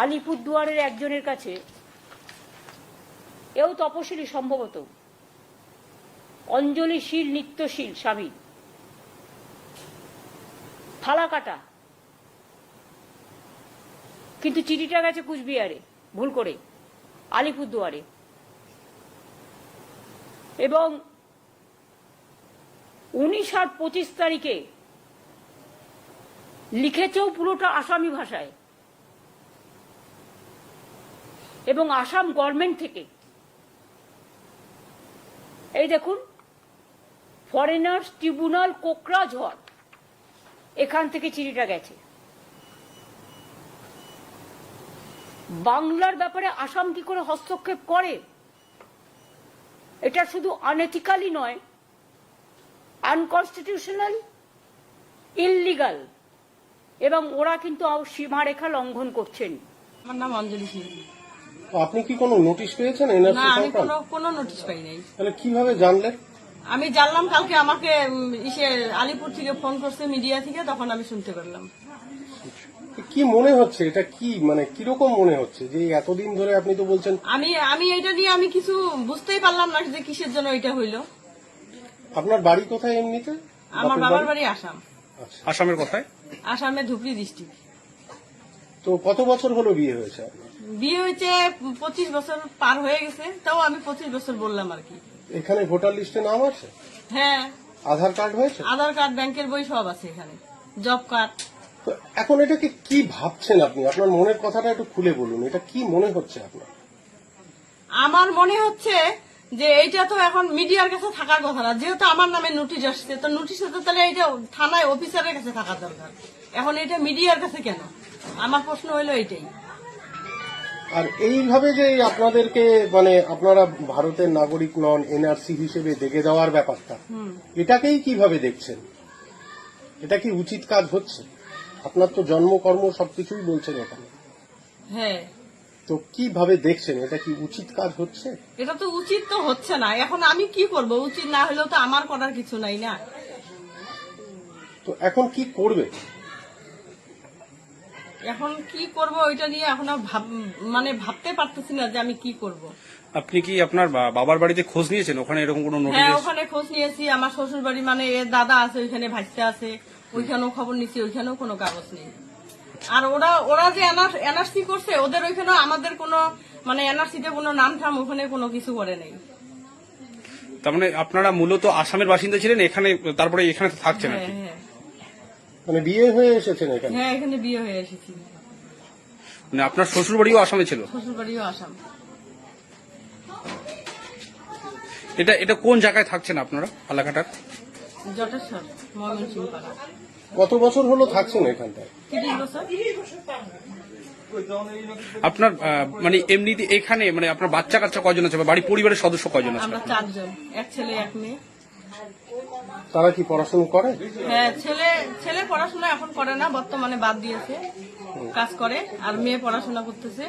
আলিপুরদুয়ারের একজনের কাছে, এও তপশিলি সম্ভবত, অঞ্জলিশীল নিত্যশীল স্বামী, ফালাকাটা, কিন্তু চিঠিটা গেছে কুচবিহারে ভুল করে, আলিপুরদুয়ারে। এবং 19 আর 25 তারিখে লিখেছেও পুরোটা আসামি ভাষায়, এবং আসাম গভর্নমেন্ট থেকে। এই দেখুন, ফরেনার্স ট্রিব্যুনাল কোকরাঝড়, এখান থেকে চিঠিটা গেছে। বাংলার ব্যাপারে আসাম কি করে হস্তক্ষেপ করে? এটা শুধু আনএথিক্যালি নয়, আনকনস্টিটিউশনাল, ইললিগাল, এবং ওরা কিন্তু সীমারেখা লঙ্ঘন করছেন। আমার নাম অঞ্জলি সিং। আপনি কি কোনো নোটিশ পেয়েছেন এনআরসি না, আমি সংক্রান্ত? কোনো নোটিশ পাই নাই। তাহলে কিভাবে জানলেন? আমি জানলাম কালকে আমাকে আলিপুর থেকে ফোন করছে, মিডিয়া থেকে, তখন আমি শুনতে পারলাম। কি মনে হচ্ছে এটা, কি মানে কিরকম মনে হচ্ছে যে এতদিন ধরে আপনি তো বলছেন? আমি এটা নিয়ে আমি কিছু বুঝতেই পারলাম না যে কিসের জন্য এটা হইলো। আপনার বাড়ি কোথায় এমনিতে? আমার বাবার বাড়ি আসাম। আচ্ছা, আসামের কোথায়? আসামে ধুবড়ী ডিস্ট্রিক্ট। তো কত বছর হলো বিয়ে হয়েছে আপনার? বিয়ে হয়েছে 25 বছর পার হয়ে গেছে, তাও আমি 25 বছর বললাম আর কি। এখানে ভোটার লিস্টে নাম আছে? হ্যাঁ, আধার কার্ড হয়েছে? আধার কার্ড, ব্যাংকের বই সব আছে এখানে, জব কার্ড। তো এখন এটাকে কি ভাবছেন আপনি? আপনার মনের কথাটা একটু খুলে বলুন, এটা কি মনে হচ্ছে আপনার? আমার মনে হচ্ছে যে এইটা তো এখন মিডিয়ার কাছে থাকার কথা না, যেহেতু আমার নামে নোটিশ আসছে, তো নোটিশ তো তাহলে এটা থানায় অফিসারের কাছে থাকা দরকার। এখন এটা মিডিয়ার কাছে কেন? আমার প্রশ্ন হলো এটাই। আর এইভাবে যে আপনাদেরকে মানে আপনারা ভারতের নাগরিক নন, এনআরসি হিসেবে দেখে দেওয়ার ব্যাপারটা, এটাকেই কিভাবে দেখছেন? এটা কি উচিত কাজ হচ্ছে? আপনার তো জন্মকর্ম সবকিছুই বলছেন এখানে, হ্যাঁ, তো কিভাবে দেখছেন? এটা কি উচিত কাজ হচ্ছে? এটা তো উচিত তো হচ্ছে না। এখন আমি কি করব? উচিত না হলেও তো আমার করার কিছু নাই না। তো এখন কি করবে? এখন কি করব ওইটা নিয়ে এখন মানে ভাবতে পারতেছি না যে আমি কি করব। আপনি কি আপনার বাবার বাড়িতে খোঁজ নিয়েছেন? ওখানে এরকম কোনো নোটিশ? হ্যাঁ, ওখানে খোঁজ নিয়েছি। আমার শ্বশুর বাড়ি মানে এর দাদা আছে ওইখানে, ভাইস্তা আছে ওইখানেও খবর নিছি, ওইখানেও কোনো কাগজ নেই। আর ওরা যে এনআরসি করছে, ওদের ওইখানেও আমাদের কোনো মানে এনআরসিতে কোনো নাম ঠাম ওখানে কোনো কিছু করে নেই। তার মানে আপনারা মূলত আসামের বাসিন্দা ছিলেন, এখানে তারপরে এখানে থাকছেন আর হ্যাঁ, কি? হ্যাঁ, মানে বিয়ে হয়ে এসেছেন এখানে? হ্যাঁ, এখানে বিয়ে হয়ে এসেছি। মানে আপনার শ্বশুর বাড়িও আসামে ছিল? শ্বশুর বাড়িও আসাম। এটা কোন জায়গায় থাকছেন আপনারা ফালাকাটার? জটেশ্বর, ময়মনসিংহ পাড়া। কত বছর হলো থাকছেন এখানটায়? 30 বছর। আপনার মানে এমনিতে এখানে মানে আপনার বাচ্চা কাচ্চা কয়জন আছে, বা বাড়ি পরিবারের সদস্য কয়জন আছে? আমরা 4 জন, এক ছেলে এক মেয়ে। তারা কি পড়াশোনা করে? হ্যাঁ, ছেলে পড়াশোনা এখন করে না, বর্তমানে বাদ দিয়েছে, কাজ করে। আর মেয়ে পড়াশোনা করতেছে।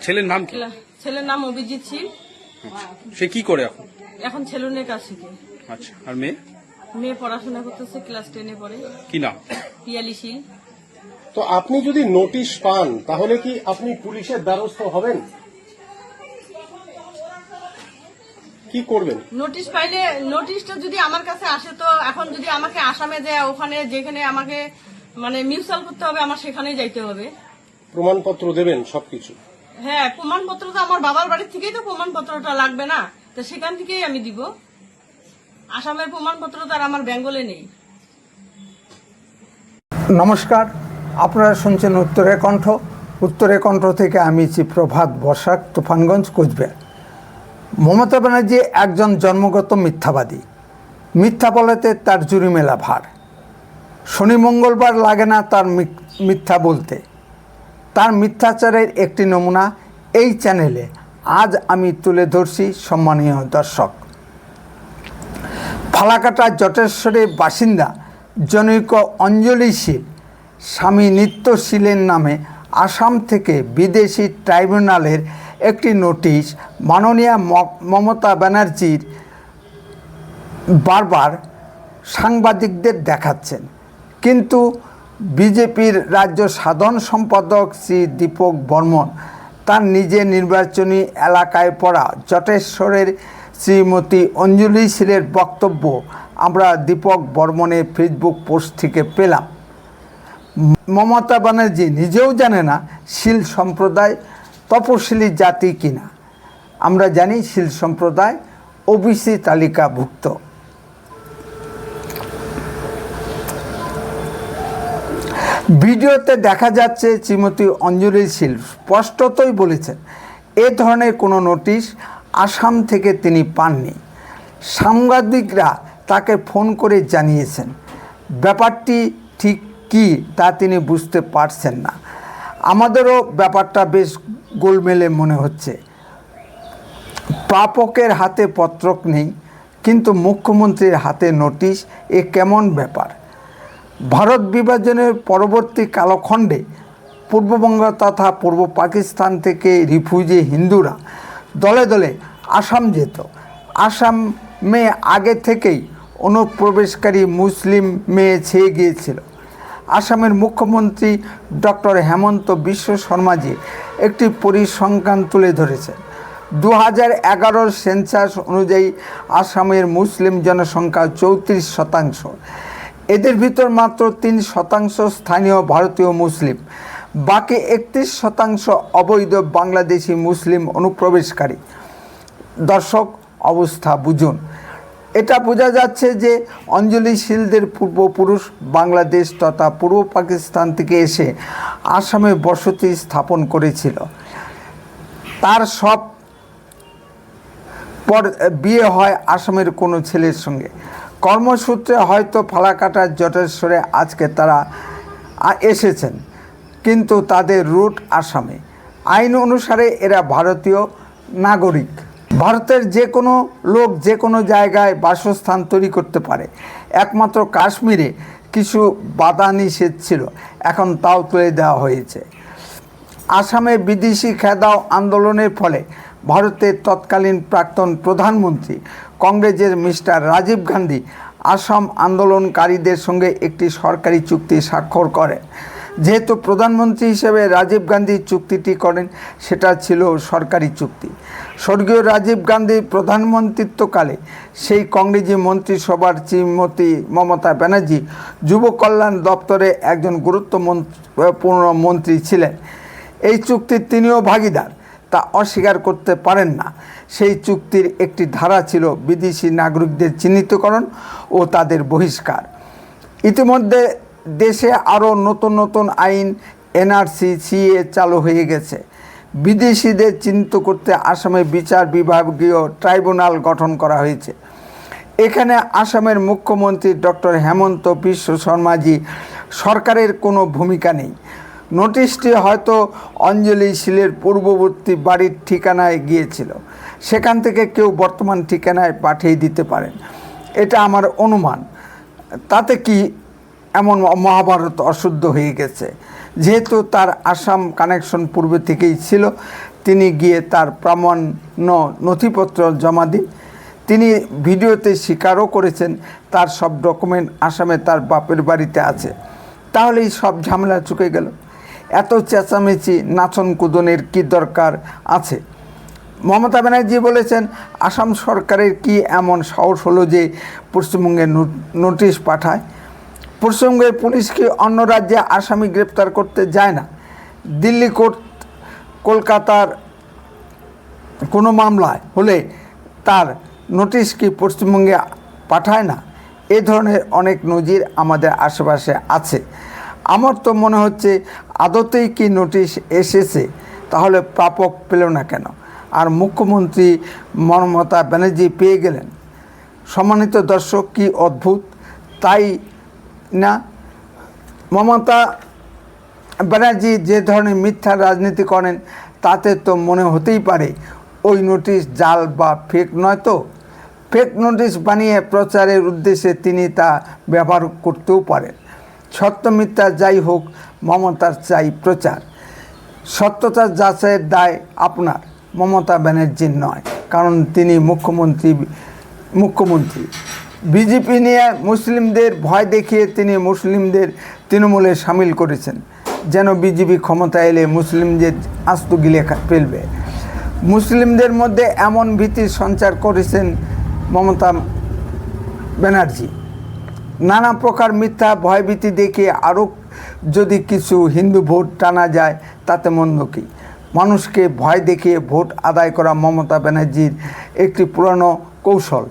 ছেলের নাম কি? ছেলের নাম অভিজিৎ শীল। সে কি করে এখন? এখন সেলুনের কাজ শিখে। আচ্ছা, আর মেয়ে? মেয়ে পড়াশোনা করতেছে, ক্লাস 10-এ পড়ে। কি নাম? পিয়ালি শীল। তো আপনি যদি নোটিশ পান তাহলে কি আপনি পুলিশের দ্বারস্থ হবেন? কি করবেন? নোটিশ পাইলে, নোটিশটা যদি আমার কাছে আসে, তো এখন যদি আমাকে আসামে যায়, ওখানে যেখানে আমাকে মানে মিউচুয়াল করতে হবে, আমার সেখানেই যাইতে হবে। প্রমাণপত্র দেবেন সবকিছু? হ্যাঁ, প্রমাণপত্র তো আমার বাবার বাড়ির থেকেই তো প্রমাণপত্রটা লাগবে না, তো সেখান থেকেই আমি দিব। আসামের প্রমাণপত্র তো আর আমার বেঙ্গলে নেই। নমস্কার, আপনারা শুনছেন উত্তরের কণ্ঠ। উত্তরের কণ্ঠ থেকে আমি প্রভাত বসাক, তুফানগঞ্জ, কোচবিহার। মমতা ব্যানার্জি একজন জন্মগত মিথ্যাবাদী। মিথ্যা বলাতে তার জুরি মেলা ভার। শনি মঙ্গলবার লাগে না তার মিথ্যা বলতে। তার মিথ্যাচারের একটি নমুনা এই চ্যানেলে আজ আমি তুলে ধরছি। সম্মানীয় দর্শক, ফালাকাটা জটেশ্বরের বাসিন্দা জনৈক অঞ্জলি শীল স্বামী নিত্যশীলের নামে আসাম থেকে বিদেশি ট্রাইব্যুনালের একটি নোটিশ মাননীয়া মমতা ব্যানার্জির বারবার সাংবাদিকদের দেখাচ্ছেন, কিন্তু বিজেপির রাজ্য সাধারণ সম্পাদক শ্রী দীপক বর্মন তার নিজের নির্বাচনী এলাকায় পড়া জটেশ্বরের শ্রীমতী অঞ্জলি শীলের বক্তব্য আমরা দীপক বর্মনের ফেসবুক পোস্ট থেকে পেলাম। মমতা ব্যানার্জি নিজেও জানে না শীল সম্প্রদায় তপশিলি জাতি কিনা। আমরা জানি শীল সম্প্রদায় ওবিসি তালিকাভুক্ত। ভিডিওতে দেখা যাচ্ছে শ্রীমতী অঞ্জলি শীল স্পষ্টতই বলেছেন এ ধরনের কোনো নোটিশ আসাম থেকে তিনি পাননি। সাংবাদিকরা তাকে ফোন করে জানিয়েছেন ব্যাপারটি ঠিক কী তা তিনি বুঝতে পারছেন না। আমাদেরও ব্যাপারটা বেশ গোলমেলে মনে হচ্ছে। প্রাপকের হাতে পত্রক নেই, কিন্তু মুখ্যমন্ত্রীর হাতে নোটিশ, এ কেমন ব্যাপার? ভারত বিভাজনের পরবর্তী কালখণ্ডে পূর্ববঙ্গ তথা পূর্ব পাকিস্তান থেকে রিফিউজি হিন্দুরা দলে দলে আসাম যেত। আসামে আগে থেকেই অনুপ্রবেশকারী মুসলিম মেয়ে ছেয়ে গিয়েছিল। আসামের মুখ্যমন্ত্রী ডক্টর হেমন্ত বিশ্ব শর্মাজি একটি পরিসংখ্যান তুলে ধরেছেন। 2011 সেন্সাস অনুযায়ী আসামের মুসলিম জনসংখ্যা 34%। এদের ভিতর মাত্র 3% স্থানীয় ভারতীয় মুসলিম, বাকি 31% অবৈধ বাংলাদেশি মুসলিম অনুপ্রবেশকারী। দর্শক, অবস্থা বুঝুন। এটা বোঝা যাচ্ছে যে অঞ্জলি শীলদের পূর্বপুরুষ বাংলাদেশ তথা পূর্ব পাকিস্তান থেকে এসে আসামে বসতি স্থাপন করেছিল। তার সব পর বিয়ে হয় আসামের কোনো ছেলের সঙ্গে। কর্মসূত্রে হয়তো ফালাকাটার জটেশ্বরে আজকে তারা এসেছেন, কিন্তু তাদের রুট আসামে। আইন অনুসারে এরা ভারতীয় নাগরিক। ভারতের যে কোনো লোক যে কোনো জায়গায় বাসস্থান তৈরি করতে পারে। একমাত্র কাশ্মীরে কিছু বাধা নিষেধ ছিল, এখন তাও তুলে দেওয়া হয়েছে। আসামে বিদেশি খেদাও আন্দোলনের ফলে ভারতের তৎকালীন প্রাক্তন প্রধানমন্ত্রী কংগ্রেসের মিস্টার রাজীব গান্ধী আসাম আন্দোলনকারীদের সঙ্গে একটি সরকারি চুক্তি স্বাক্ষর করেন। যেহেতু প্রধানমন্ত্রী হিসেবে রাজীব গান্ধী চুক্তিটি করেন, সেটা ছিল সরকারি চুক্তি। স্বর্গীয় রাজীব গান্ধীর প্রধানমন্ত্রিত্বকালে সেই কংগ্রেসি মন্ত্রিসভার শ্রীমতী মমতা ব্যানার্জি যুব কল্যাণ দপ্তরে একজন গুরুত্বপূর্ণ মন্ত্রী ছিলেন। এই চুক্তির তিনিও ভাগিদার, তা অস্বীকার করতে পারেন না। সেই চুক্তির একটি ধারা ছিল বিদেশি নাগরিকদের চিহ্নিতকরণ ও তাদের বহিষ্কার। ইতিমধ্যে দেশে আরও নতুন নতুন আইন এনআরসি, সিএ চালু হয়ে গেছে। বিদেশিদের চিহ্নিত করতে আসামে বিচার বিভাগীয় ট্রাইব্যুনাল গঠন করা হয়েছে। এখানে আসামের মুখ্যমন্ত্রী ডক্টর হেমন্ত বিশ্ব শর্মাজি সরকারের কোনো ভূমিকা নেই। নোটিশটি হয়তো অঞ্জলি শীলের পূর্ববর্তী বাড়ির ঠিকানায় গিয়েছিল, সেখান থেকে কেউ বর্তমান ঠিকানায় পাঠিয়ে দিতে পারেন, এটা আমার অনুমান। তাতে কি এমন মহাভারত অশুদ্ধ হয়ে গেছে? যেহেতু তার আসাম কানেকশন পূর্বে থেকেই ছিল, তিনি গিয়ে তার প্রামাণ্য নথিপত্র জমা দিন। তিনি ভিডিওতে স্বীকারও করেছেন তার সব ডকুমেন্ট আসামে তার বাপের বাড়িতে আছে। তাহলেই সব ঝামেলা চুকে গেল। এত চেঁচামেচি নাচন কুদনের কি দরকার আছে? মমতা ব্যানার্জি বলেছেন আসাম সরকারের কি এমন সাহস হলো যে পশ্চিমবঙ্গে নোটিশ পাঠায়? পশ্চিমবঙ্গের পুলিশ কি অন্য রাজ্যে আসামি গ্রেপ্তার করতে যায় না? দিল্লি কোর্ট কলকাতার কোনো মামলায় হলে তার নোটিশ কি পশ্চিমবঙ্গে পাঠায় না? এ ধরনের অনেক নজির আমাদের আশেপাশে আছে। আমার তো মনে হচ্ছে আদতেই কি নোটিশ এসেছে, তাহলে প্রাপক পেল না কেন? আর মুখ্যমন্ত্রী মমতা ব্যানার্জি পেয়ে গেলেন। সম্মানিত দর্শক, কি অদ্ভুত, তাই না? মমতা ব্যানার্জি যে ধরনের মিথ্যা রাজনীতি করেন, তাতে তো মনে হতেই পারে ওই নোটিশ জাল বা ফেক নয়। তো ফেক নোটিশ বানিয়ে প্রচারের উদ্দেশ্যে তিনি তা ব্যবহার করতেও পারেন। সত্য মিথ্যা যাই হোক, মমতার চাই প্রচার। সত্যতা যাচাইয়ের দায় আপনার, মমতা ব্যানার্জির নয়, কারণ তিনি মুখ্যমন্ত্রী। বিজেপি নিয়ে মুসলিমদের ভয় দেখিয়ে তিনি মুসলিমদের তৃণমূলে সামিল করেছেন, যেন বিজেপি ক্ষমতা এলে মুসলিমদের আস্ত গিলে ফেলবে। মুসলিমদের মধ্যে এমন ভীতির সঞ্চার করেছেন মমতা ব্যানার্জি। নানা প্রকার মিথ্যা ভয়ভীতি দেখিয়ে আরও যদি কিছু হিন্দু ভোট টানা যায় তাতে মন্দ কী? মানুষকে ভয় দেখিয়ে ভোট আদায় করা মমতা ব্যানার্জির একটি পুরানো কৌশল।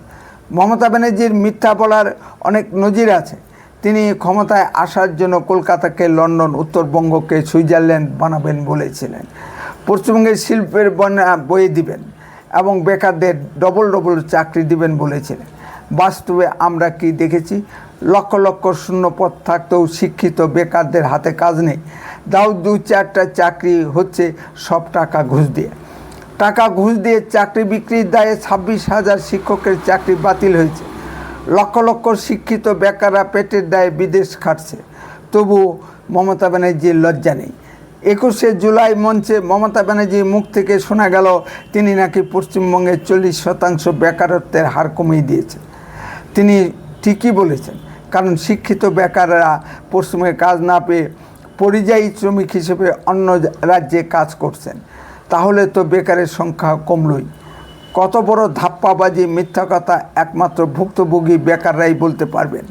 মমতা ব্যানার্জির মিথ্যা বলার অনেক নজির আছে। তিনি ক্ষমতায় আসার জন্য কলকাতাকে লন্ডন, উত্তরবঙ্গকে সুইজারল্যান্ড বানাবেন বলেছিলেন। পশ্চিমবঙ্গের শিল্পের বন্যা বয়ে দিবেন এবং বেকারদের ডবল ডবল চাকরি দিবেন বলেছিলেন। বাস্তবে আমরা কি দেখেছি? লক্ষ লক্ষ শূন্যপদ থাকতেও শিক্ষিত বেকারদের হাতে কাজ নেই। দাও 2-4টা চাকরি হচ্ছে সব টাকা ঘুষ দিয়ে। টাকা ঘুষ দিয়ে চাকরি বিক্রির দায়ে 26,000 শিক্ষকের চাকরি বাতিল হয়েছে। লক্ষ লক্ষ শিক্ষিত বেকাররা পেটের দায়ে বিদেশ খাটছে। তবুও মমতা ব্যানার্জির লজ্জা নেই। 21শে জুলাই মঞ্চে মমতা ব্যানার্জির মুখ থেকে শোনা গেল তিনি নাকি পশ্চিমবঙ্গের 40% বেকারত্বের হার কমিয়ে দিয়েছেন। তিনি ঠিকই বলেছেন, কারণ শিক্ষিত বেকাররা পশ্চিমে কাজ না পেয়ে পরিযায়ী শ্রমিক হিসেবে অন্য রাজ্যে কাজ করছেন। তাহলে তো বেকারের সংখ্যা কমলই। কত বড় ধাপ্পাবাজি, মিথ্যা কথা একমাত্র ভুক্তভোগী বেকাররাই বলতে পারবেন।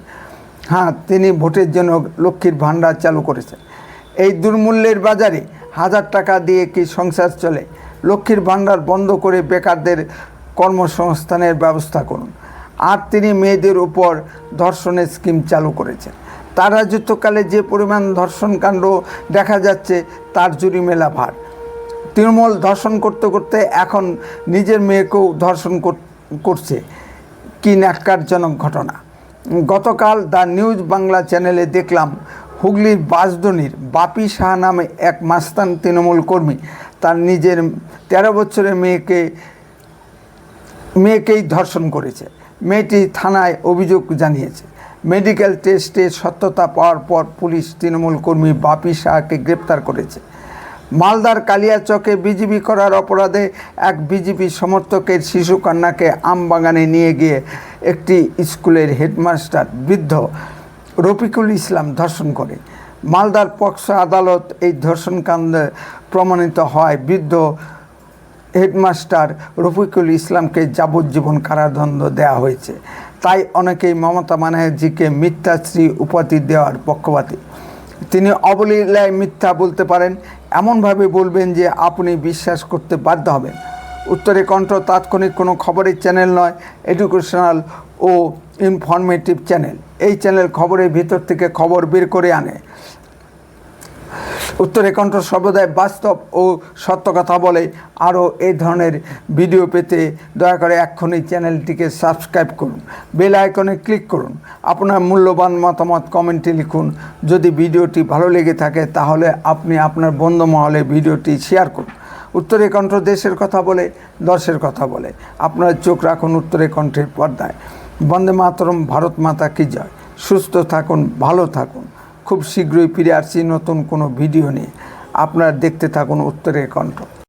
হ্যাঁ, তিনি ভোটের জন্য লক্ষ্মীর ভাণ্ডার চালু করেছেন। এই দুর্মূল্যের বাজারে 1000 টাকা দিয়ে কি সংসার চলে? লক্ষ্মীর ভাণ্ডার বন্ধ করে বেকারদের কর্মসংস্থানের ব্যবস্থা করুন। আর তিনি মেয়েদের উপর ধর্ষণের স্কিম চালু করেছেন। তার রাজত্বকালে যে পরিমাণ ধর্ষণকাণ্ড দেখা যাচ্ছে তার জুরি মেলা ভার। তৃণমূল ধর্ষণ করতে করতে এখন নিজের মেয়েকেও ধর্ষণ করছে। কি ন্যাক্কারজনক ঘটনা! গতকাল দ্য নিউজ বাংলা চ্যানেলে দেখলাম হুগলির বাঁশদনির বাপি শাহ নামে এক মাস্তান তৃণমূল কর্মী তার নিজের 13 বছরের মেয়েকেই ধর্ষণ করেছে। মেয়েটি থানায় অভিযোগ জানিয়েছে। মেডিকেল টেস্টে সত্যতা পাওয়ার পর পুলিশ তৃণমূল কর্মী বাপি শাহকে গ্রেপ্তার করেছে। মালদার কালিয়াচকে বিজেপি করার অপরাধে এক বিজেপি সমর্থকের শিশুকন্যাকে আমবাগানে নিয়ে গিয়ে একটি স্কুলের হেডমাস্টার বৃদ্ধ রফিকুল ইসলাম ধর্ষণ করে। মালদার পক্সো আদালত এই ধর্ষণকাণ্ডে প্রমাণিত হয় বৃদ্ধ হেডমাস্টার রফিকুল ইসলামকে যাবজ্জীবন কারাদণ্ড দেওয়া হয়েছে। তাই অনেকেই মমতা ব্যানার্জিকে মিথ্যাশ্রী উপাধি দেওয়ার পক্ষপাতী। তিনি অবলীলায় মিথ্যা বলতে পারেন, এমনভাবে বলবেন যে আপনি বিশ্বাস করতে বাধ্য হবেন। উত্তরে কণ্ঠ তাৎক্ষণিক কোনো খবরের চ্যানেল নয়, এডুকেশনাল ও ইনফরমেটিভ চ্যানেল। এই চ্যানেল খবরের ভিতর থেকে খবর বের করে আনে। উত্তরে কণ্ঠ সর্বদাই বাস্তব ও সত্য কথা বলে। আরও এই ধরনের ভিডিও পেতে দয়া করে এক্ষুনি চ্যানেলটিকে সাবস্ক্রাইব করুন, বেল আইকনে ক্লিক করুন, আপনার মূল্যবান মতামত কমেন্টে লিখুন। যদি ভিডিওটি ভালো লেগে থাকে তাহলে আপনি আপনার বন্ধু মহলে ভিডিওটি শেয়ার করুন। উত্তরে কণ্ঠ দেশের কথা বলে, দশের কথা বলে। আপনার চোখ রাখুন উত্তরে কণ্ঠের পর্দায়। বন্দে মাতরম, ভারত মাতা কি জয়। সুস্থ থাকুন, ভালো থাকুন। খুব শীঘ্রই ফিরে আসছি নতুন কোনো ভিডিও নিয়ে। আপনারা দেখতে থাকুন উত্তরের কণ্ঠ।